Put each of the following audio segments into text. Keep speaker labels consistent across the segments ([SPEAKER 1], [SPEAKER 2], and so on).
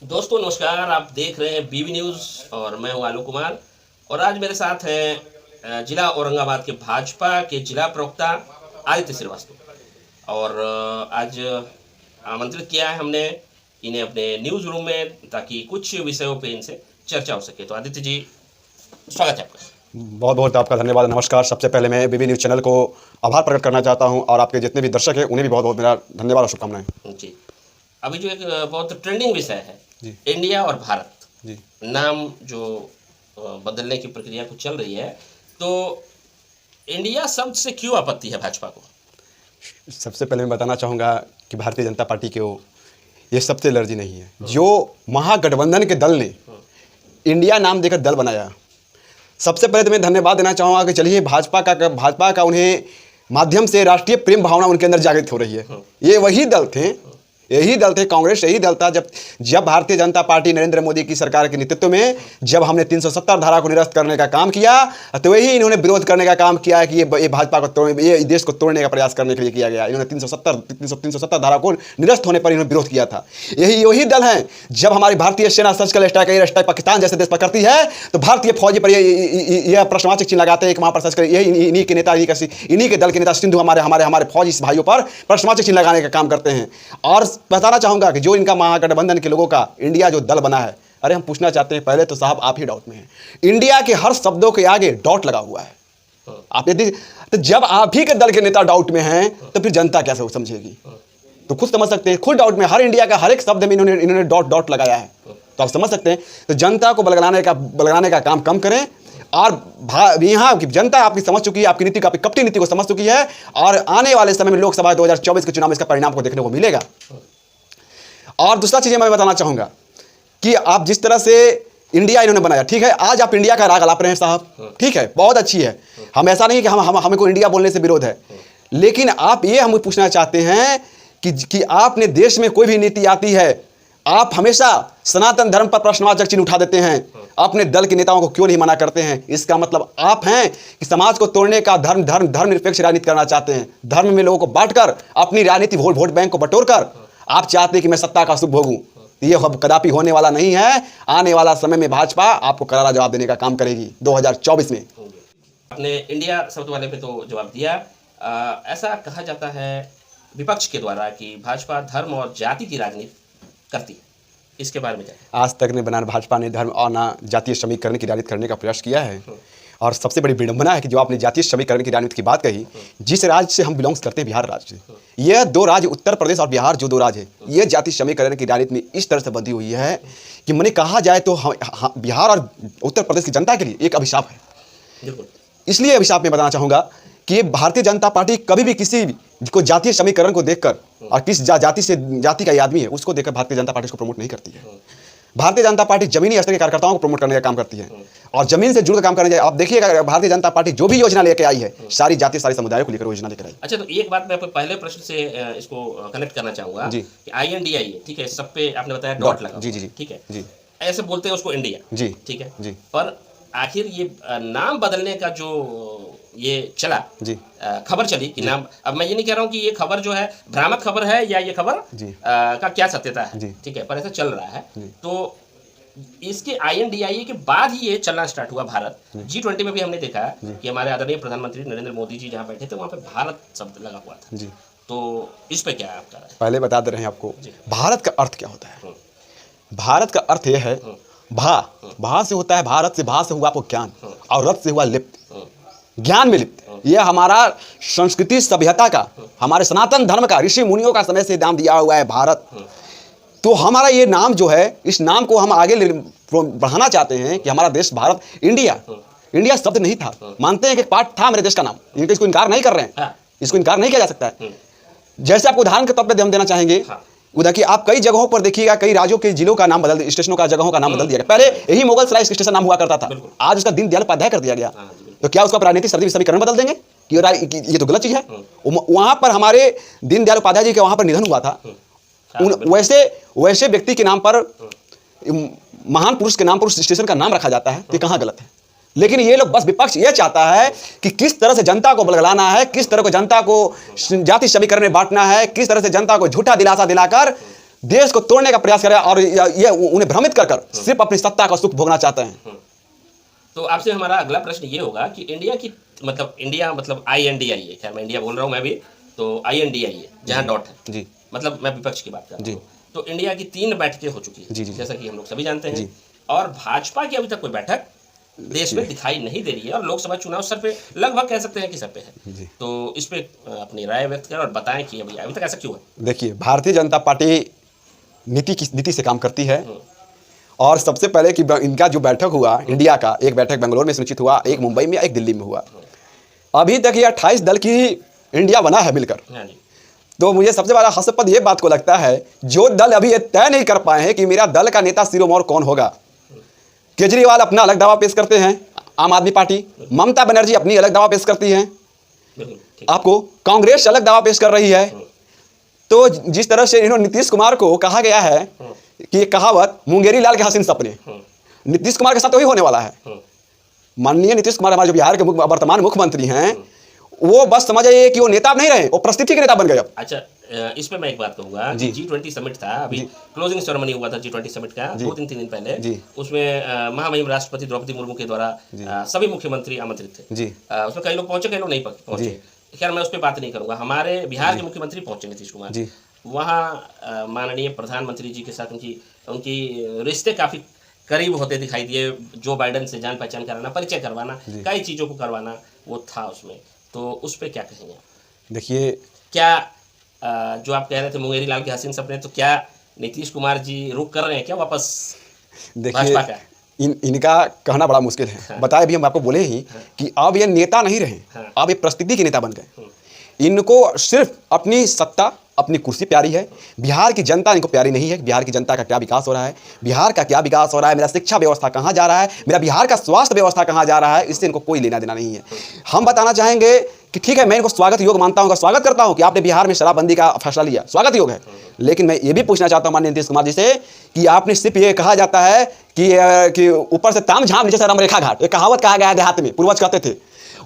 [SPEAKER 1] दोस्तों नमस्कार, आप देख रहे हैं बीबी न्यूज़ और मैं हूं आलोक कुमार। और आज मेरे साथ हैं जिला औरंगाबाद के भाजपा के जिला प्रवक्ता आदित्य श्रीवास्तव। और आज आमंत्रित किया है हमने इन्हें अपने न्यूज़ रूम में, ताकि कुछ विषयों पे इनसे चर्चा हो सके। तो आदित्य जी, स्वागत है आपका।
[SPEAKER 2] बहुत बहुत आपका धन्यवाद, नमस्कार। सबसे पहले मैं बीबी न्यूज़ चैनल को आभार प्रकट करना चाहता हूं और आपके जितने भी दर्शक हैं उन्हें भी बहुत बहुत मेरा धन्यवाद और शुभकामनाएं।
[SPEAKER 1] जी, अभी जो एक बहुत ट्रेंडिंग विषय है
[SPEAKER 2] जी।
[SPEAKER 1] इंडिया और भारत,
[SPEAKER 2] जी।
[SPEAKER 1] नाम जो बदलने की प्रक्रिया कुछ चल रही है, तो इंडिया शब्द से क्यों आपत्ति है भाजपा को?
[SPEAKER 2] सबसे पहले मैं बताना चाहूँगा कि भारतीय जनता पार्टी को ये सबसे एलर्जी नहीं है। जो महागठबंधन के दल ने इंडिया नाम देकर दल बनाया, सबसे पहले तो मैं धन्यवाद देना चाहूँगा कि चलिए भाजपा का उन्हें माध्यम से राष्ट्रीय प्रेम भावना उनके अंदर जागृत हो रही है। ये वही दल थे, यही दल थे, कांग्रेस यही दल था जब भारतीय जनता पार्टी नरेंद्र मोदी की सरकार के नेतृत्व में जब हमने 370 धारा को निरस्त करने का काम किया, तो वही इन्होंने विरोध करने का काम किया है कि ये भाजपा को तोड़ने, ये देश को तोड़ने का प्रयास करने के लिए किया गया। इन्होंने 370 धारा को निरस्त होने पर इन्होंने विरोध किया था। यही दल हैं। जब हमारी भारतीय सेना surgical strike air strike Pakistan जैसे देश पर करती है, तो भारतीय फौजी पर यह प्रश्नवाचक चिन्ह लगाते हैं कि वहाँ पर सर्जिकल, यही इन्हीं के नेता, इन्हीं के दल के नेता सिंधु हमारे फौजी भाइयों पर प्रश्नवाचक चिन्ह लगाने का काम करते हैं। और बताना चाहूंगा कि जो इनका महागठबंधन के लोगों का इंडिया जो दल बना है, अरे हम पूछना चाहते हैं पहले तो साहब आप ही डाउट में हैं। इंडिया के हर शब्दों के आगे डॉट लगा हुआ है। आप यदि तो जब आप ही के दल के नेता डाउट में हैं, तो फिर जनता कैसे समझेगी? तो खुद समझ सकते हैं, खुद डाउट में, हर इंडिया का हर एक शब्द में इन्होंने डॉट लगाया है, तो आप समझ सकते हैं। तो जनता को बलगलाने का काम कम करें। और यहाँ की जनता आपकी समझ चुकी है, आपकी कपटी नीति को समझ चुकी है। और आने वाले समय में लोकसभा 2024 के चुनाव में इसका परिणाम को देखने को मिलेगा। और दूसरा चीज़ मैं बताना चाहूँगा कि आप जिस तरह से इंडिया इन्होंने बनाया, ठीक है, आज आप इंडिया का राग अलाप रहे हैं साहब, ठीक है, बहुत अच्छी है। हम ऐसा नहीं कि हमें को इंडिया बोलने से विरोध है, लेकिन आप ये हम पूछना चाहते हैं कि आपने देश में कोई भी नीति आती है, आप हमेशा सनातन धर्म पर प्रश्नवाचक चिन्ह उठा देते हैं। अपने दल के नेताओं को क्यों नहीं मना करते हैं? इसका मतलब आप हैं कि समाज को तोड़ने का धर्मनिरपेक्ष राजनीति करना चाहते हैं। धर्म में लोगों को बांटकर अपनी राजनीति वोट बैंक को बटोरकर आप चाहते हैं कि मैं सत्ता का सुख भोगूं। ये कदापि होने वाला नहीं है। आने वाला समय में भाजपा आपको करारा जवाब देने का काम करेगी 2024 में।
[SPEAKER 1] आपने इंडिया शब्द वाले पे तो जवाब दिया। ऐसा कहा जाता है विपक्ष के द्वारा कि भाजपा धर्म और जाति की राजनीति करती है, इसके बारे में क्या?
[SPEAKER 2] आज तक ने भाजपा ने धर्म और ना जातीय समीकरण की राजनीति करने का प्रयास किया है। और सबसे बड़ी विडंबना है कि जो आपने जातीय समीकरण की राजनीति की बात कही, जिस राज्य से हम बिलोंग्स करते हैं, बिहार राज्य से, यह दो राज्य उत्तर प्रदेश और बिहार जो दो राज्य है, ये जातीय समीकरण की राजनीति में इस तरह से बंधी हुई है कि मैंने कहा जाए तो बिहार और उत्तर प्रदेश की जनता के लिए एक अभिशाप है। इसलिए अभिशाप में बताना चाहूँगा कि भारतीय जनता पार्टी कभी भी किसी को जातीय समीकरण को देखकर और किस जाति का आदमी है उसको देखकर भारतीय जनता पार्टी को प्रमोट नहीं करती है। भारतीय जनता पार्टी जमीनी स्तर के कार्यकर्ताओं को प्रमोट करने का काम करती है और जमीन से जुड़कर काम करने जाए। आप देखिएगा भारतीय जनता पार्टी जो भी योजना लेकर आई है, सारी जाति सारे समुदायों को लेकर योजना लेकर आई।
[SPEAKER 1] अच्छा, तो एक बात मैं पहले प्रश्न से इसको कनेक्ट करना चाहूंगा कि INDIA, ठीक है, सब पे आपने बताया डॉट लगा।
[SPEAKER 2] जी जी जी, ठीक है जी,
[SPEAKER 1] ऐसे बोलते हैं उसको इंडिया, जी, ठीक है जी। पर आखिर ये नाम बदलने का जो ये चला जी, खबर चली कि नाम, अब मैं ये नहीं कह रहा हूँ कि ये खबर जो है भ्रामक खबर है या ये खबर का क्या सत्यता है, ठीक है, पर ऐसा चल रहा है। तो इसके INDIA के बाद ही ये चलना स्टार्ट हुआ। भारत G20 में भी हमने देखा कि हमारे आदरणीय प्रधानमंत्री नरेंद्र मोदी जी जहाँ बैठे थे वहाँ पे भारत शब्द लगा हुआ था जी। तो इस पे क्या है आपका राय?
[SPEAKER 2] पहले बता दे रहे हैं आपको भारत का अर्थ क्या होता है। भारत का अर्थ यह है, भा से होता है भारत, से भा से हुआ आपको ज्ञान, और रथ से हुआ लिप्त, ज्ञान में लिप्त। यह हमारा संस्कृति सभ्यता का, हमारे सनातन धर्म का, ऋषि मुनियों का समय से नाम दिया हुआ है भारत। तो हमारा ये नाम जो है, इस नाम को हम आगे बढ़ाना चाहते हैं कि हमारा देश भारत, इंडिया शब्द नहीं था, मानते हैं कि पार्ट था मेरे देश का नाम, इसको इनकार नहीं कर रहे हैं, इसको इनकार नहीं किया जा सकता है। जैसे आपको उदाहरण के तौर पर हम देना चाहेंगे, उधर की आप कई जगहों पर देखिएगा, कई राज्यों के जिलों का नाम बदल, स्टेशनों का, जगहों का नाम बदल दिया गया। पहले यही मुगल सराय स्टेशन नाम हुआ करता था, आज उसका दीनदयाल उपाध्याय कर दिया गया। तो क्या उसका राजनीतिक समीकरण बदल देंगे? ये तो गलत चीज है। वहां पर हमारे दीनदयाल उपाध्याय जी का वहां पर निधन हुआ था, वैसे व्यक्ति के नाम पर, महान पुरुष के नाम पर उस स्टेशन का नाम रखा जाता है, तो कहाँ गलत है? लेकिन ये लोग, बस विपक्ष ये चाहता है कि किस तरह से जनता को बलगलाना है, किस तरह को जनता को जाति समीकरण में बांटना है, किस तरह से जनता को झूठा दिलासा दिलाकर देश को तोड़ने का प्रयास कर रहे हैं और ये उन्हें भ्रमित कर सिर्फ अपनी सत्ता का सुख भोगना चाहते हैं।
[SPEAKER 1] तो आपसे हमारा अगला प्रश्न ये होगा कि इंडिया मतलब INDI है, खैर मैं इंडिया बोल रहा हूँ मैं भी, तो INDI है जहाँ डॉट है
[SPEAKER 2] जी,
[SPEAKER 1] मतलब मैं विपक्ष की बात कर रहा
[SPEAKER 2] जी।
[SPEAKER 1] हूँ। तो इंडिया की 3 बैठकें हो चुकी है,
[SPEAKER 2] जी, जी।
[SPEAKER 1] जैसा कि हम लोग सभी जानते हैं,
[SPEAKER 2] जी।
[SPEAKER 1] और भाजपा की अभी तक कोई बैठक देश में दिखाई नहीं दे रही है, और लोकसभा चुनाव सर पे लगभग कह सकते हैं कि सर पे है।
[SPEAKER 2] जी।
[SPEAKER 1] तो इस पे अपनी राय व्यक्त करें और बताएं कि अभी तक ऐसा क्यों है।
[SPEAKER 2] देखिए, भारतीय जनता पार्टी नीति से काम करती है, और सबसे पहले कि इनका जो बैठक हुआ इंडिया का, एक बैठक बेंगलोर में सुनिश्चित हुआ, एक मुंबई में, एक दिल्ली में हुआ। अभी तक ये 28 दल की इंडिया बना है मिलकर। तो मुझे सबसे बड़ा हास्यास्पद ये बात को लगता है, जो दल अभी ये तय नहीं कर पाए हैं कि मेरा दल का नेता शिरोमणि कौन होगा। केजरीवाल अपना अलग दावा पेश करते हैं, आम आदमी पार्टी, ममता बनर्जी अपनी अलग दावा पेश करती हैं, आपको कांग्रेस अलग दावा पेश कर रही है। तो जिस तरह से इन्होंने नीतीश कुमार को कहा गया है कि ये कहावत मुंगेरी लाल के हसीन सपने, नीतीश कुमार के साथ वही होने वाला है। माननीय नीतीश कुमार हमारे जो बिहार के वर्तमान मुख्यमंत्री हैं, वो बस समझिए कि वो नेता नहीं रहे, वो परिस्थिति के नेता बन गए अब।
[SPEAKER 1] अच्छा, इस पे मैं एक बात कहूँगा, G20 समिट था, अभी क्लोजिंग सेरेमनी हुआ था G20 समिट का 2-3 दिन पहले। उसमें महामहिम राष्ट्रपति द्रौपदी मुर्मू के द्वारा सभी मुख्यमंत्री आमंत्रित थे। उसमें कई लोग पहुंचे, कई लोग नहीं पहुंचे। खैर मैं उस पर बात नहीं करूँगा। हमारे बिहार के मुख्यमंत्री पहुंचे, नीतीश कुमार, वहाँ माननीय प्रधानमंत्री जी के साथ उनकी रिश्ते काफ़ी करीब होते दिखाई दिए। जो बाइडन से जान पहचान कराना, परिचय करवाना, कई चीज़ों को करवाना, वो था उसमें। तो उस पर क्या कहेंगे? देखिए, क्या जो आप कह रहे थे मुंगेरी लाल के हसीन सपने, तो क्या नीतीश कुमार जी रुक कर रहे हैं क्या वापस?
[SPEAKER 2] देखिए, इनका कहना बड़ा मुश्किल है। बताए भी हम आपको बोले ही कि अब ये नेता नहीं रहे, अब ये परिस्थिति के नेता बन गए। इनको सिर्फ अपनी सत्ता, अपनी कुर्सी प्यारी है। बिहार की जनता इनको प्यारी नहीं है। बिहार की जनता का क्या विकास हो रहा है, बिहार का क्या विकास हो रहा है, मेरा शिक्षा व्यवस्था कहाँ जा रहा है, मेरा बिहार का स्वास्थ्य व्यवस्था कहाँ जा रहा है, इससे इनको कोई लेना देना नहीं है। हम बताना चाहेंगे कि ठीक है, मैं इनको स्वागत योग मानता हूँ, स्वागत करता हूँ कि आपने बिहार में शराबबंदी का फैसला लिया, स्वागत योग है। लेकिन मैं ये भी पूछना चाहता हूँ माननीय नीतीश कुमार जी से कि आपने सिर्फ ये कहा जाता है कि ऊपर से ताम झाम नीचे से रमरेखा घाट, एक कहावत कहा गया है देहात में, पूर्वज कहते थे,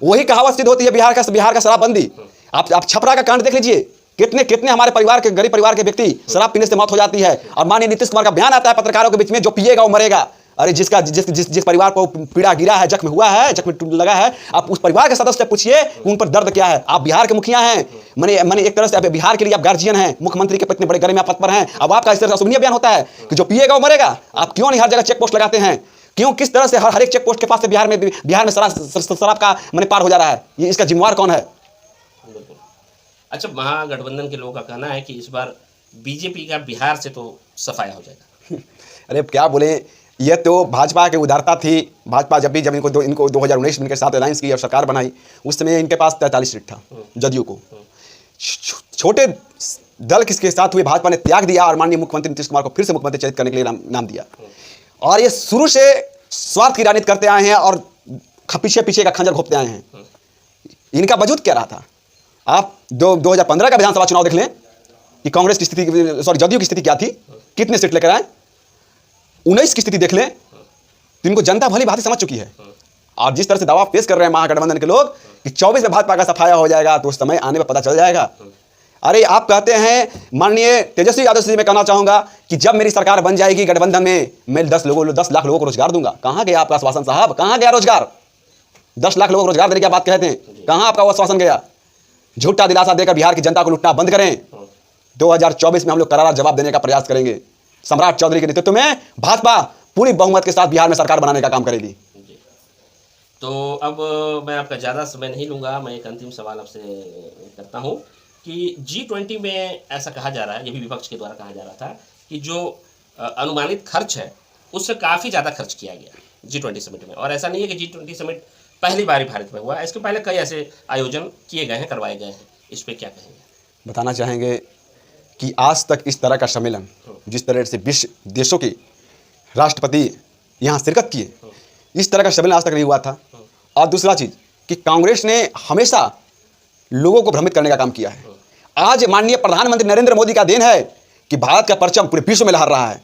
[SPEAKER 2] वही कहावत सिद्ध होती है बिहार का शराबबंदी। आप छपरा का कांड देख लीजिए, कितने हमारे परिवार के, गरीब परिवार के व्यक्ति शराब पीने से मौत हो जाती है, और माननीय नीतीश कुमार का बयान आता है पत्रकारों के बीच में, जो पिएगा वो मरेगा। अरे जिस परिवार को पीड़ा गिरा है, जख्म हुआ है, जख्म लगा है, आप उस परिवार के सदस्य से पूछिए उन पर दर्द क्या है। आप बिहार के मुखिया हैं, मैंने एक तरह से बिहार के लिए आप गार्जियन हैं, मुख्यमंत्री के इतने बड़े गरिमा पद पर हैं, अब आपका इस तरह का बयान होता है कि जो पिएगा वो मरेगा। आप क्यों नहीं हर जगह चेक पोस्ट लगाते हैं? क्यों, किस तरह से हर एक चेक पोस्ट के पास से बिहार में शराब का पार हो जा रहा है? ये इसका जिम्मेवार कौन है?
[SPEAKER 1] अच्छा, महागठबंधन के लोगों का कहना है कि इस बार बीजेपी का बिहार से तो सफाया हो जाएगा।
[SPEAKER 2] अरे क्या बोले, ये तो भाजपा की उदारता थी। भाजपा जब इनको 2019 में इनके साथ अलायंस की और सरकार बनाई, उस समय इनके पास 43 सीट था, जदयू को। छोटे दल किसके साथ हुए, भाजपा ने त्याग दिया और माननीय मुख्यमंत्री नीतीश कुमार को फिर से मुख्यमंत्री चयनित करने के लिए नाम दिया। और ये शुरू से स्वार्थ की राजनीति करते आए हैं और पीछे का खंजर घोंपते आए हैं। इनका वजूद क्या रहा था? आप 2015 का विधानसभा चुनाव देख लें कि कांग्रेस की स्थिति, जदयू की स्थिति क्या थी, कितने सीट लेकर आए। 19 की स्थिति देख लें तो इनको जनता भली भांति समझ चुकी है। और जिस तरह से दावा पेश कर रहे हैं महागठबंधन के लोग कि 24 में भाजपा का सफाया हो जाएगा, तो उस समय आने में पता चल जाएगा। अरे आप कहते हैं, माननीय तेजस्वी यादव जी, मैं कहना चाहूंगा कि जब मेरी सरकार बन जाएगी गठबंधन में, मैं 10 लाख लोगों को रोजगार दूंगा। कहां गया आपका आश्वासन साहब? कहां गया रोजगार? 10 लाख लोगों को रोजगार देने की बात कहते हैं, कहां आपका वो आश्वासन गया? झूठा दिलासा देकर बिहार की जनता को लूटना बंद करें। 2024 में हम लोग करारा जवाब देने का प्रयास करेंगे। सम्राट चौधरी के नेतृत्व में भाजपा पूरी बहुमत के साथ बिहार में सरकार बनाने का काम करेगी।
[SPEAKER 1] तो अब मैं आपका ज़्यादा समय नहीं लूँगा, मैं एक अंतिम सवाल आपसे करता हूँ कि G20 में ऐसा कहा जा रहा है, ये भी विपक्ष के द्वारा कहा जा रहा था कि जो अनुमानित खर्च है उससे काफ़ी ज़्यादा खर्च किया गया G20 समिट में। और ऐसा नहीं है कि G20 समिट पहली बार भारत में हुआ, इसके पहले कई ऐसे आयोजन किए गए हैं, करवाए गए हैं। इस पर क्या कहेंगे?
[SPEAKER 2] बताना चाहेंगे कि आज तक इस तरह का सम्मेलन, जिस तरह से विश्व देशों के राष्ट्रपति यहाँ शिरकत किए, इस तरह का सम्मेलन आज तक नहीं हुआ था। और दूसरा चीज़ कि कांग्रेस ने हमेशा लोगों को भ्रमित करने का काम किया है। आज माननीय प्रधानमंत्री नरेंद्र मोदी का देन है कि भारत का परचम पूरे विश्व में लहर रहा है।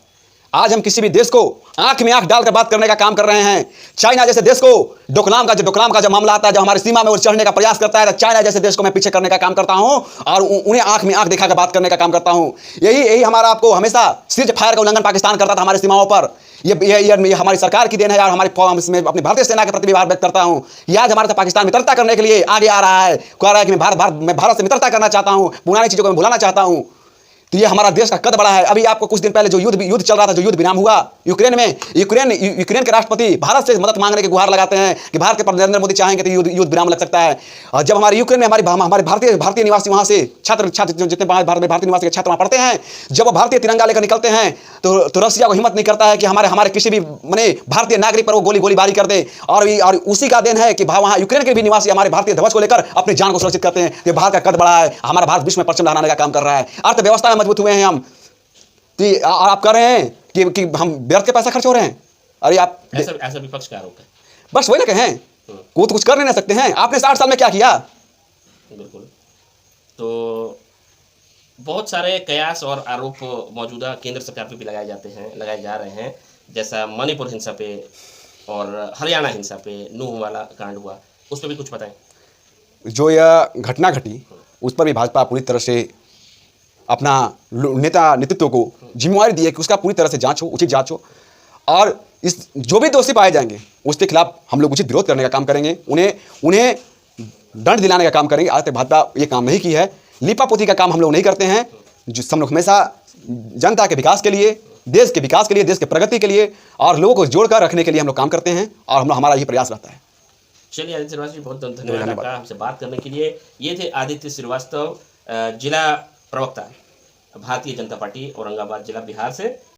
[SPEAKER 2] आज हम किसी भी देश को आंख में आंख डालकर बात करने का काम कर रहे हैं। चाइना जैसे देश को डोकलाम का जब मामला आता है, जब हमारी सीमा में वो चढ़ने का प्रयास करता है, तो चाइना जैसे देश को मैं पीछे करने का काम करता हूं और उन्हें आंख में आंख दिखाकर बात करने का काम करता हूं। यही हमारा आपको हमेशा सीज फायर का उल्लंघन पाकिस्तान करता था हमारी सीमाओं पर। ये हमारी सरकार की देन है यार, हमारी इसमें अपनी भारतीय सेना के प्रति व्यवहार व्यक्त करता हूं। ये आज हमारे साथ पाकिस्तान मित्रता करने के लिए आगे आ रहा है, कह रहा है कि मैं भारत से मित्रता करना चाहता हूं, पुरानी चीज़ों को मैं भुलाना चाहता हूं। तो ये हमारा देश का कद बड़ा है। अभी आपको कुछ दिन पहले जो युद्ध चल रहा था, जो युद्ध विराम हुआ यूक्रेन में, यूक्रेन के राष्ट्रपति भारत से मदद मांगने की गुहार लगाते हैं कि भारत के प्रधानमंत्री नरेंद्र मोदी चाहेंगे तो युद्ध विराम लग सकता है। और जब हमारे यूक्रेन में हमारे भारतीय निवासी वहाँ से छात्र जितने भारत में भारतीय निवासी के छात्र वहाँ पढ़ते हैं, जब वो भारतीय तिरंगा लेकर निकलते हैं तो रसिया को हिम्मत नहीं करता है कि हमारे किसी भी भारतीय नागरिक पर वो गोलीबारी कर दे। और उसी का देन है कि वहाँ यूक्रेन के भी निवासी हमारे भारतीय ध्वज को लेकर अपनी जान को सुरक्षित करते हैं। ये भारत का कद बड़ा है, हमारा भारत विश्व में परचम लहराने का काम कर रहा है, अर्थव्यवस्था में मजबूत हुए हैं हम। और आप कह रहे हैं कि हम व्यर्थ के पैसा खर्च हो रहे हैं। अरे आप
[SPEAKER 1] ऐसा विपक्ष का आरोप है।
[SPEAKER 2] बस वही ना कहें, वो तो कुछ कर नहीं सकते हैं। आपने 60 साल में क्या किया?
[SPEAKER 1] बिल्कुल। तो बहुत सारे कयास और आरोप मौजूदा केंद्र सरकार पे भी लगाए जा रहे हैं, जैसा मणिपुर हिंसा पे और हरियाणा हिंसा पे, नूह वाला कांड हुआ, उस पर भी कुछ बताएं।
[SPEAKER 2] जो यह घटना घटी उस पर भी भाजपा पूरी तरह से अपना नेतृत्व को जिम्मेवारी दी है कि उसका पूरी तरह से जांच हो, उचित जांच हो, और इस जो भी दोषी पाए जाएंगे उसके खिलाफ हम लोग उचित विरोध करने का काम करेंगे, उन्हें दंड दिलाने का काम करेंगे। आज तक भाजपा ये काम नहीं की है। लीपापोती का काम हम लोग नहीं करते हैं। जो हम लोग हमेशा जनता के विकास के लिए, देश के विकास के लिए, देश के प्रगति के लिए और लोगों को जोड़कर रखने के लिए हम लोग काम करते हैं, और हमारा ये प्रयास रहता है।
[SPEAKER 1] चलिए आदित्य श्रीवास्तव जी, बहुत धन्यवाद आपका हमसे बात करने के लिए। ये थे आदित्य श्रीवास्तव, जिला प्रवक्ता भारतीय जनता पार्टी औरंगाबाद जिला बिहार से।